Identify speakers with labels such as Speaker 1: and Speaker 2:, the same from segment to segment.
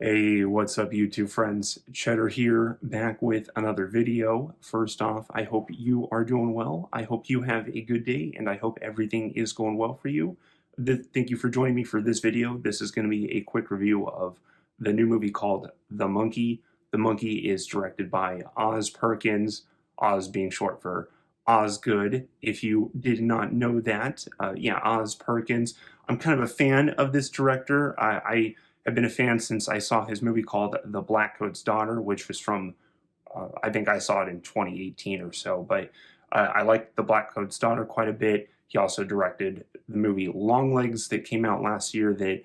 Speaker 1: Hey, what's up, YouTube friends? Cheddar here, back with another video. First off, I hope you are doing well. I hope you have a good day, and I hope everything is going well for you. Thank you for joining me for this video. This is going to be a quick review of the new movie called The Monkey. The Monkey is directed by Oz Perkins, Oz being short for Osgood. If you did not know that, yeah, Oz Perkins. I'm kind of a fan of this director. I've been a fan since I saw his movie called The Blackcoat's Daughter, which was from, I think I saw it in 2018 or so, but I liked The Blackcoat's Daughter quite a bit. He also directed the movie Longlegs that came out last year that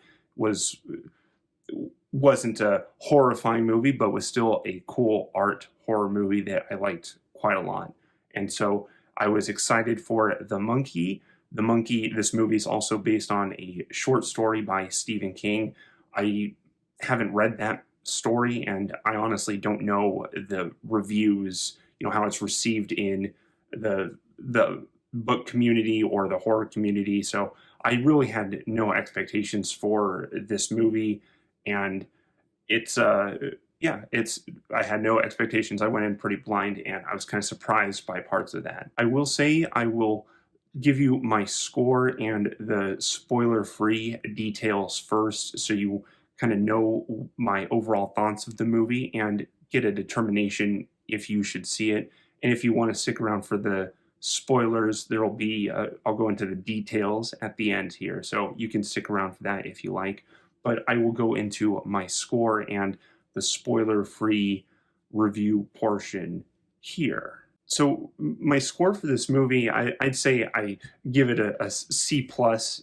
Speaker 1: wasn't a horrifying movie, but was still a cool art horror movie that I liked quite a lot. And so I was excited for The Monkey. The Monkey, this movie is also based on a short story by Stephen King. I haven't read that story, and I honestly don't know the reviews, how it's received in the book community or the horror community. So I really had no expectations for this movie, and I had no expectations. I went in pretty blind, and I was kind of surprised by parts of that. I will say I will give you my score and the spoiler-free details first, so you kind of know my overall thoughts of the movie and get a determination if you should see it. And if you want to stick around for the spoilers, there will be, I'll go into the details at the end here, so you can stick around for that if you like. But I will go into my score and the spoiler-free review portion here. So my score for this movie, I'd say I give it a C+.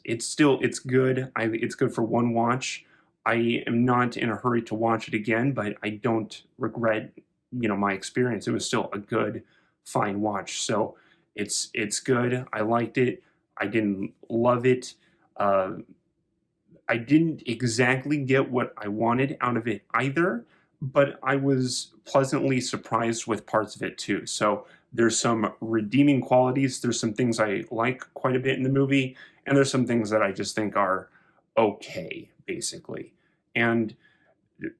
Speaker 1: It's good. It's good for one watch. I am not in a hurry to watch it again, but I don't regret, my experience. It was still a good, fine watch. So it's good. I liked it. I didn't love it. I didn't exactly get what I wanted out of it either, but I was pleasantly surprised with parts of it too. So there's some redeeming qualities. There's some things I like quite a bit in the movie, and there's some things that I just think are okay, basically. And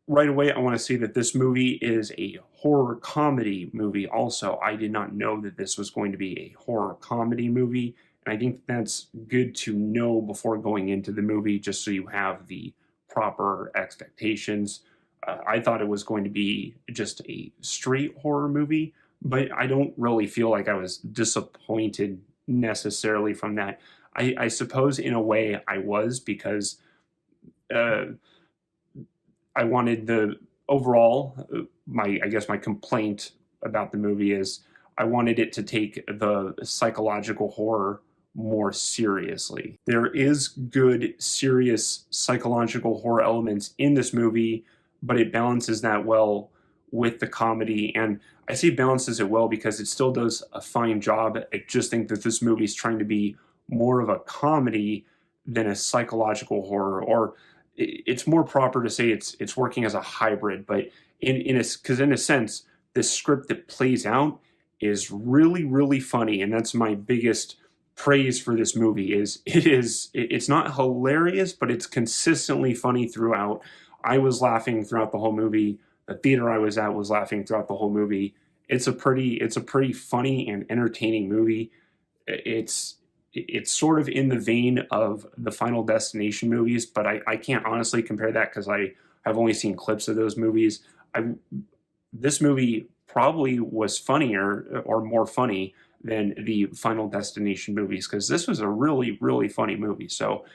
Speaker 1: right away, I want to say that this movie is a horror comedy movie also. I did not know that this was going to be a horror comedy movie, and I think that's good to know before going into the movie, just so you have the proper expectations. I thought it was going to be just a straight horror movie, but I don't really feel like I was disappointed necessarily from that. I suppose in a way I was, because I wanted the overall, I guess my complaint about the movie is I wanted it to take the psychological horror more seriously. There is good, serious psychological horror elements in this movie, but it balances that well with the comedy. And I say balances it well because it still does a fine job. I just think that this movie is trying to be more of a comedy than a psychological horror, or it's more proper to say it's working as a hybrid. But in a sense, this script that plays out is really, really funny, and that's my biggest praise for this movie. It's not hilarious, but it's consistently funny throughout. I was laughing throughout the whole movie. The theater I was at was laughing throughout the whole movie. It's a pretty funny and entertaining movie. It's sort of in the vein of the Final Destination movies, but I can't honestly compare that because I have only seen clips of those movies. This movie probably was funnier or more funny than the Final Destination movies, because this was a really, really funny movie. So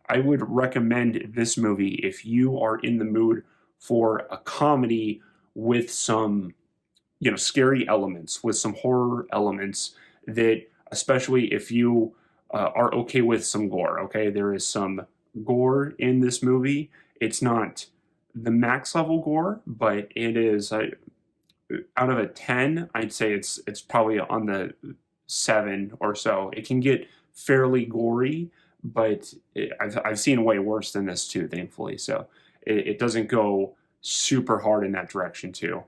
Speaker 1: I would recommend this movie if you are in the mood for a comedy with some, scary elements, with some horror elements, that especially if you are okay with some gore, okay? There is some gore in this movie. It's not the max level gore, but it is, out of a 10, I'd say it's probably on the 7 or so. It can get fairly gory, but I've seen way worse than this too, thankfully. So it doesn't go super hard in that direction too.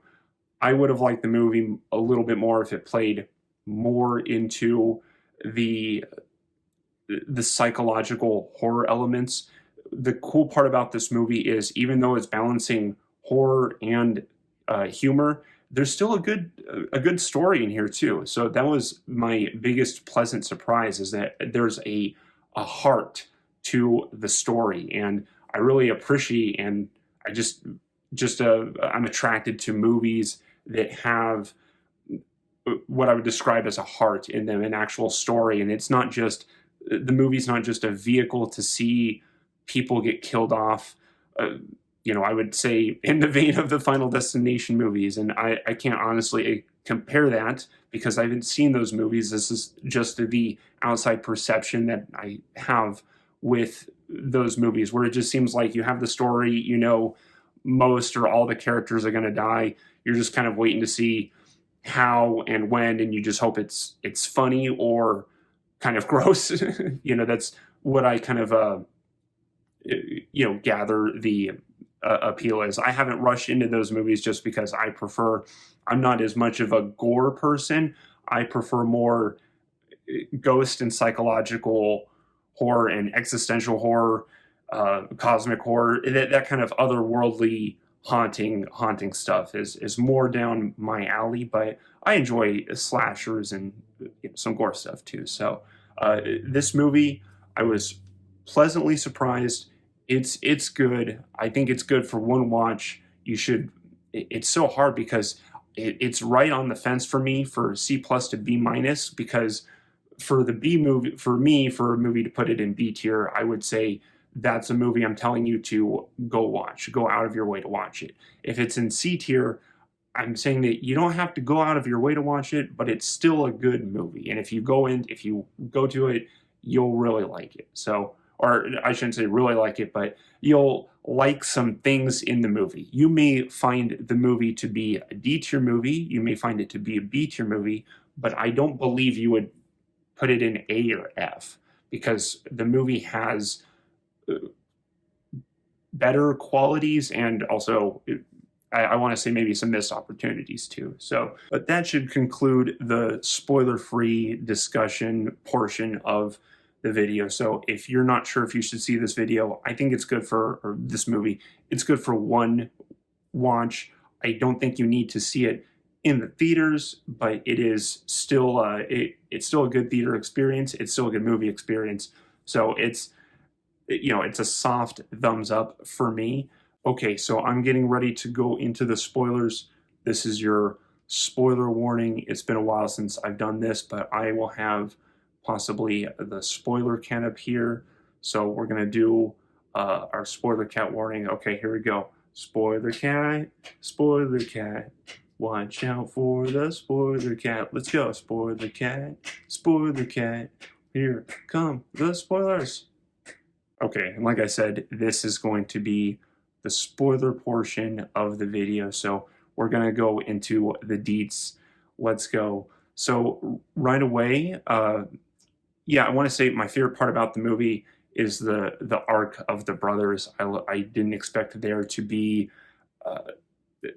Speaker 1: I would have liked the movie a little bit more if it played more into the psychological horror elements. The cool part about this movie is, even though it's balancing horror and humor, there's still a good story in here too. So that was my biggest pleasant surprise, is that there's a heart to the story, and I really appreciate, and I just I'm attracted to movies that have what I would describe as a heart in them, an actual story, and it's not just the movie's not just a vehicle to see people get killed off. I would say in the vein of the Final Destination movies, and I can't honestly compare that because I haven't seen those movies. This is just the outside perception that I have with those movies, where it just seems like you have the story, most or all the characters are going to die. You're just kind of waiting to see how and when, and you just hope it's funny or kind of gross. That's what I kind of gather the appeal is. I haven't rushed into those movies just because I'm not as much of a gore person. I prefer more ghost and psychological horror and existential horror, cosmic horror. That kind of otherworldly haunting stuff is more down my alley. But I enjoy slashers and some gore stuff too. So this movie, I was pleasantly surprised. It's good. I think it's good for one watch. You should. It's so hard because it's right on the fence for me for C+ to B-, because for the B movie, for me, for a movie to put it in B tier, I would say that's a movie I'm telling you to go watch. Go out of your way to watch it. If it's in C tier, I'm saying that you don't have to go out of your way to watch it, but it's still a good movie. And if you go to it, you'll really like it. So, or I shouldn't say really like it, but you'll like some things in the movie. You may find the movie to be a D tier movie. You may find it to be a B tier movie, but I don't believe you would put it in A or F, because the movie has better qualities and also I want to say maybe some missed opportunities too. So, but that should conclude the spoiler-free discussion portion of the video. So if you're not sure if you should see this video, I think it's good or this movie, it's good for one watch. I don't think you need to see it in the theaters, but it is still it's still a good theater experience. It's still a good movie experience. So it's a soft thumbs up for me. Okay, so I'm getting ready to go into the spoilers. This is your spoiler warning. It's been a while since I've done this, but I will have possibly the spoiler cat up here. So we're going to do our spoiler cat warning. Okay, here we go. Spoiler cat, watch out for the spoiler cat. Let's go. Spoiler cat, here come the spoilers. Okay, and like I said, this is going to be the spoiler portion of the video. So we're going to go into the deets. Let's go. So right away, I want to say my favorite part about the movie is the arc of the brothers. I didn't expect there to be,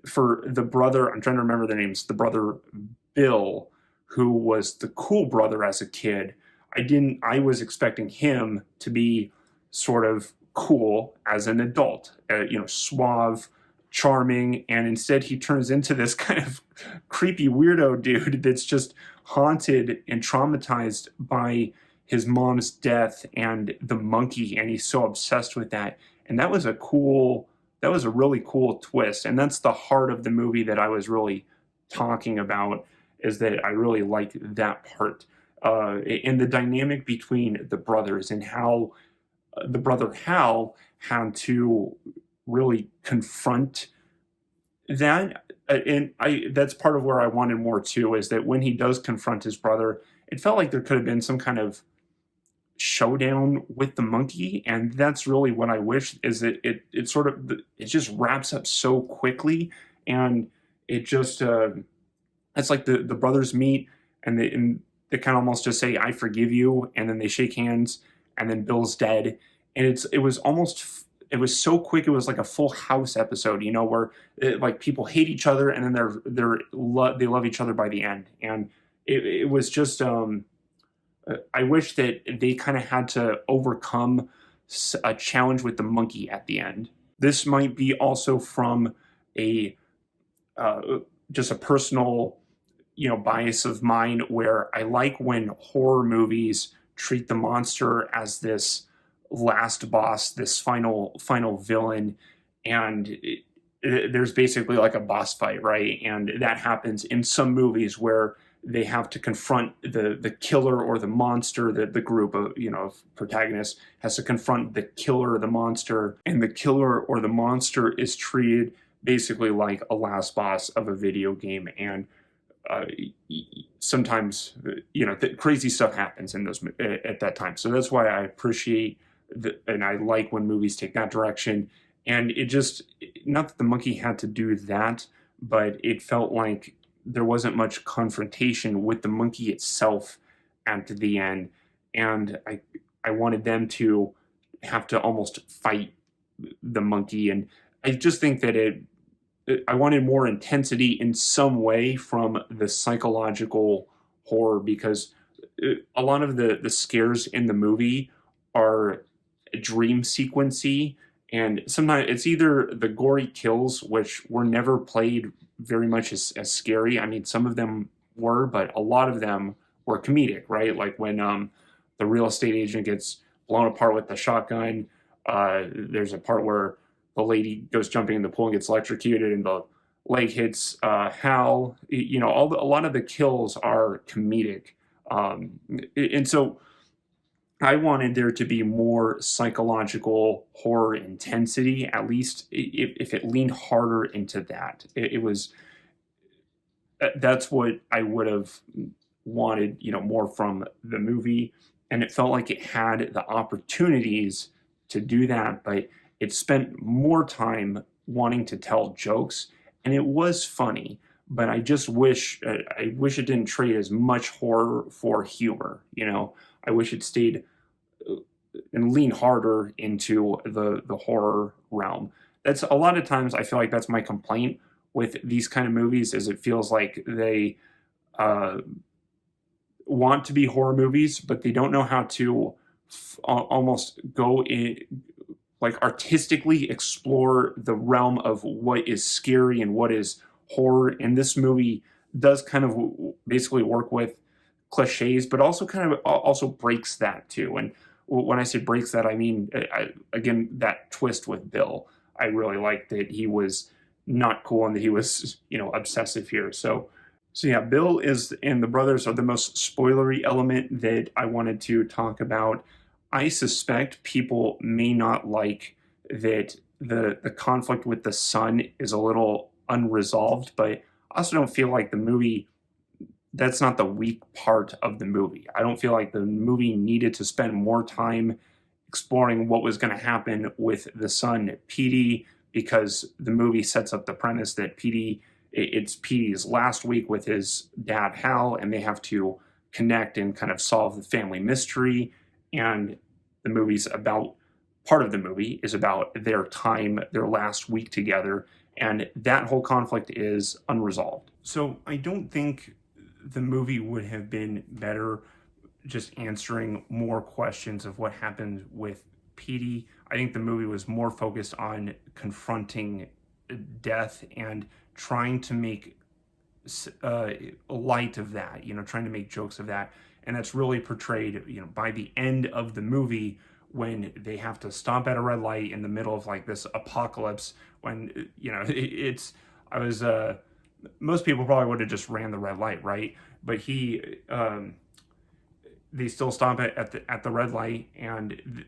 Speaker 1: for the brother, I'm trying to remember their names, the brother Bill, who was the cool brother as a kid. I was expecting him to be sort of cool as an adult, suave, charming, and instead he turns into this kind of creepy weirdo dude that's just haunted and traumatized by his mom's death and the monkey, and he's so obsessed with that. And that was a really cool twist, and that's the heart of the movie that I was really talking about, is that I really liked that part, and the dynamic between the brothers and how the brother Hal had to really confront that. And that's part of where I wanted more too, is that when he does confront his brother, it felt like there could have been some kind of showdown with the monkey. And that's really what I wish, is that it just wraps up so quickly. And it just, it's like the brothers meet and they kind of almost just say, "I forgive you." And then they shake hands, and then Bill's dead. And it was so quick. It was like a Full House episode, where like people hate each other, and then they love each other by the end. And it was just, I wish that they kind of had to overcome a challenge with the monkey at the end. This might be also from a uh, just a personal, bias of mine where I like when horror movies treat the monster as this last boss, this final villain, and there's basically like a boss fight, right? And that happens in some movies where they have to confront the killer or the monster. The group of of protagonists has to confront the killer or the monster, and the killer or the monster is treated basically like a last boss of a video game. And uh, sometimes crazy stuff happens in those at that time. So that's why I appreciate and I like when movies take that direction. And it just, not that the monkey had to do that, but it felt like there wasn't much confrontation with the monkey itself at the end. And I wanted them to have to almost fight the monkey. And I just think that I wanted more intensity in some way from the psychological horror, because a lot of the scares in the movie are dream sequency, and sometimes it's either the gory kills, which were never played very much as scary. I mean, some of them were, but a lot of them were comedic, right? Like when the real estate agent gets blown apart with the shotgun. There's a part where the lady goes jumping in the pool and gets electrocuted, and the leg hits Hal. A lot of the kills are comedic, and so I wanted there to be more psychological horror intensity, at least if it leaned harder into that. It was that's what I would have wanted, more from the movie, and it felt like it had the opportunities to do that, but it spent more time wanting to tell jokes, and it was funny. But I wish it didn't trade as much horror for humor. I wish it stayed and lean harder into the horror realm. That's a lot of times I feel like that's my complaint with these kind of movies, is it feels like they uh, want to be horror movies, but they don't know how to almost go in, like artistically explore the realm of what is scary and what is horror. And this movie does kind of basically work with cliches, but also kind of also breaks that too. And when I say breaks that, I mean, again, that twist with Bill. I really liked that he was not cool and that he was, obsessive here. So yeah, Bill is and the brothers are the most spoilery element that I wanted to talk about. I suspect people may not like that the conflict with the son is a little unresolved, but I also don't feel like the movie, that's not the weak part of the movie. I don't feel like the movie needed to spend more time exploring what was going to happen with the son, Petey, because the movie sets up the premise that it's Petey's last week with his dad, Hal, and they have to connect and kind of solve the family mystery. And part of the movie is about their time, their last week together, and that whole conflict is unresolved. So I don't think the movie would have been better just answering more questions of what happened with Petey. I think the movie was more focused on confronting death and trying to make light of that, trying to make jokes of that. And that's really portrayed, by the end of the movie, when they have to stop at a red light in the middle of like this apocalypse, when, I was, most people probably would have just ran the red light, right? But they still stop at the red light, and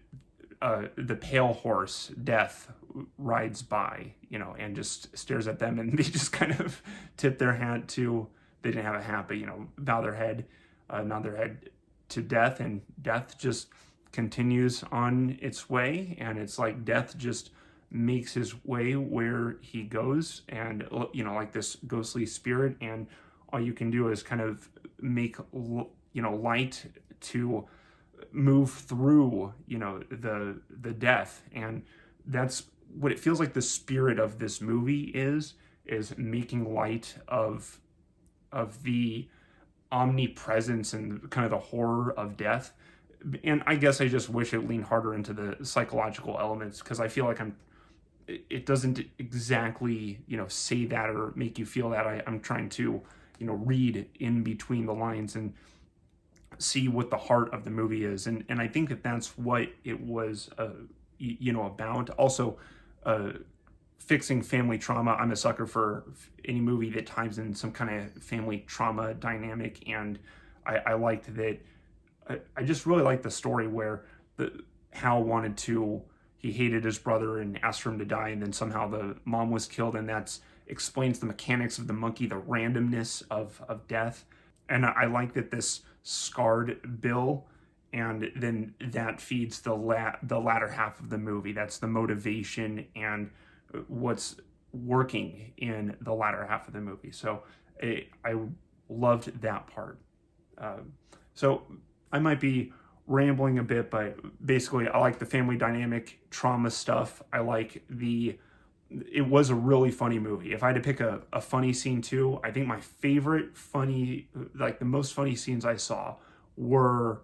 Speaker 1: the pale horse, Death, rides by, and just stares at them, and they just kind of tip their hat to, they didn't have a hat, but, bow their head, nod their head to Death, and Death just continues on its way, and it's like Death just makes his way where he goes, and, like this ghostly spirit, and all you can do is kind of make, light to move through, the death. And that's what it feels like the spirit of this movie is making light of the omnipresence and kind of the horror of death. And I guess I just wish it leaned harder into the psychological elements, because I feel like I'm it doesn't exactly, say that or make you feel that. I'm trying to, read in between the lines and see what the heart of the movie is, and I think that that's what it was, about. Also, uh, fixing family trauma. I'm a sucker for any movie that ties in some kind of family trauma dynamic, and I liked that. I just really liked the story where Hal wanted to. He hated his brother and asked for him to die, and then somehow the mom was killed, and that explains the mechanics of the monkey, the randomness of death. And I like that this scarred Bill, and then that feeds the latter half of the movie. That's the motivation and what's working in the latter half of the movie. So I loved that part. Uh, so I might be rambling a bit, but basically I like the family dynamic trauma stuff. I like it was a really funny movie. If I had to pick a funny scene too, I think my favorite funny, like the most funny scenes I saw were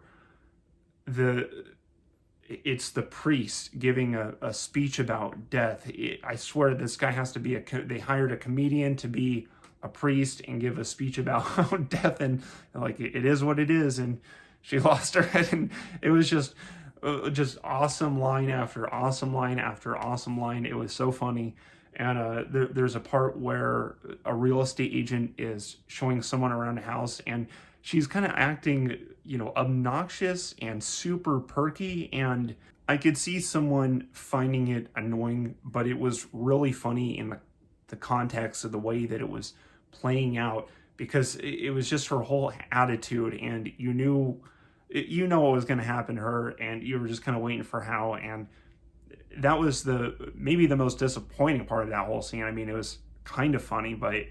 Speaker 1: it's the priest giving a speech about death. I swear this guy has to be they hired a comedian to be a priest and give a speech about death, and like it is what it is, and she lost her head, and it was just awesome line after awesome line after awesome line. It was so funny. And there's a part where a real estate agent is showing someone around a house, and she's kind of acting, obnoxious and super perky. And I could see someone finding it annoying, but it was really funny in the context of the way that it was playing out, because it was just her whole attitude, and you knew what was going to happen to her, and you were just kind of waiting for how. And that was maybe the most disappointing part of that whole scene. I mean, it was kind of funny, but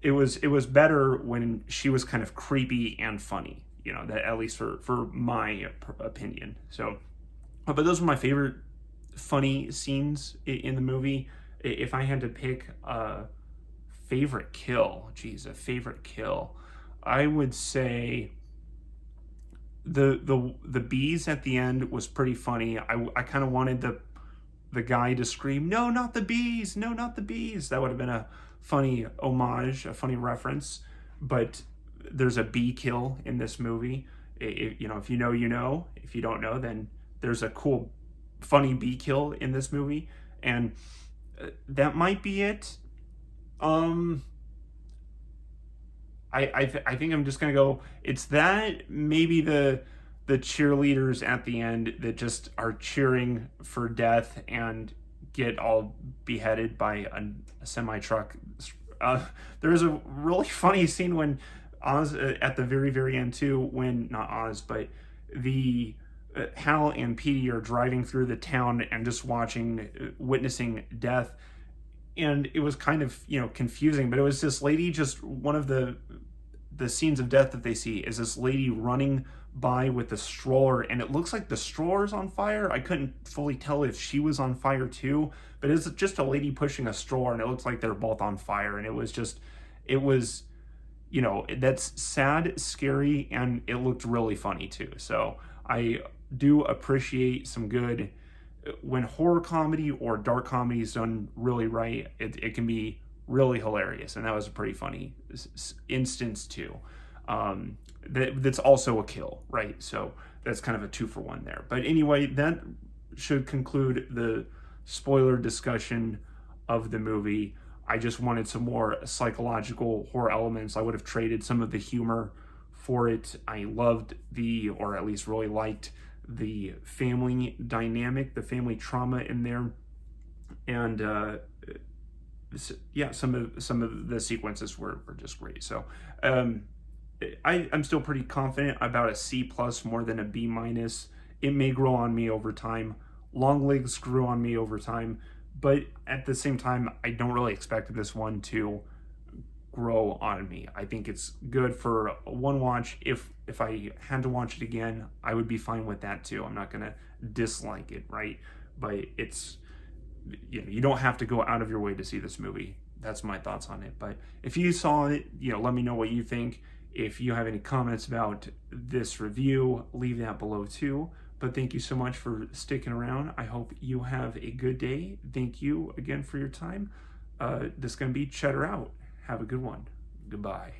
Speaker 1: it was better when she was kind of creepy and funny, that, at least for my opinion. So, but those were my favorite funny scenes in the movie. If I had to pick a favorite kill, I would say the bees at the end was pretty funny. I kind of wanted the guy to scream, "No, not the bees! No, not the bees!" That would have been a funny homage, a funny reference. But there's a bee kill in this movie. If you know, you know. If you don't know, then there's a cool, funny bee kill in this movie, and that might be it. I think I'm just gonna go. It's that, maybe the cheerleaders at the end that just are cheering for death and get all beheaded by a semi truck. There's a really funny scene when Oz, at the very end too, when not Oz but the Hal and Petey are driving through the town and just witnessing death. And it was kind of, confusing, but it was this lady, just one of the scenes of death that they see is this lady running by with the stroller, and it looks like the stroller's on fire. I couldn't fully tell if she was on fire too, but it's just a lady pushing a stroller, and it looks like they're both on fire. And it was that's sad, scary, and it looked really funny too. So I do appreciate some good, when horror comedy or dark comedy is done really right, it can be really hilarious, and that was a pretty funny instance too. That's also a kill, right? So that's kind of a 2-for-1 there. But anyway, that should conclude the spoiler discussion of the movie. I just wanted some more psychological horror elements. I would have traded some of the humor for it. I loved or at least really liked, the family dynamic, the family trauma in there, and yeah, some of the sequences were just great. So I'm still pretty confident about a C+ more than a B-. It may grow on me over time. Long Legs grew on me over time, but at the same time, I don't really expect this one to grow on me. I think it's good for one watch. If I had to watch it again, I would be fine with that too. I'm not gonna dislike it, right? But it's, you don't have to go out of your way to see this movie. That's my thoughts on it. But if you saw it, let me know what you think. If you have any comments about this review, leave that below too. But thank you so much for sticking around. I hope you have a good day. Thank you again for your time. This is going to be Cheddar out. Have a good one. Goodbye.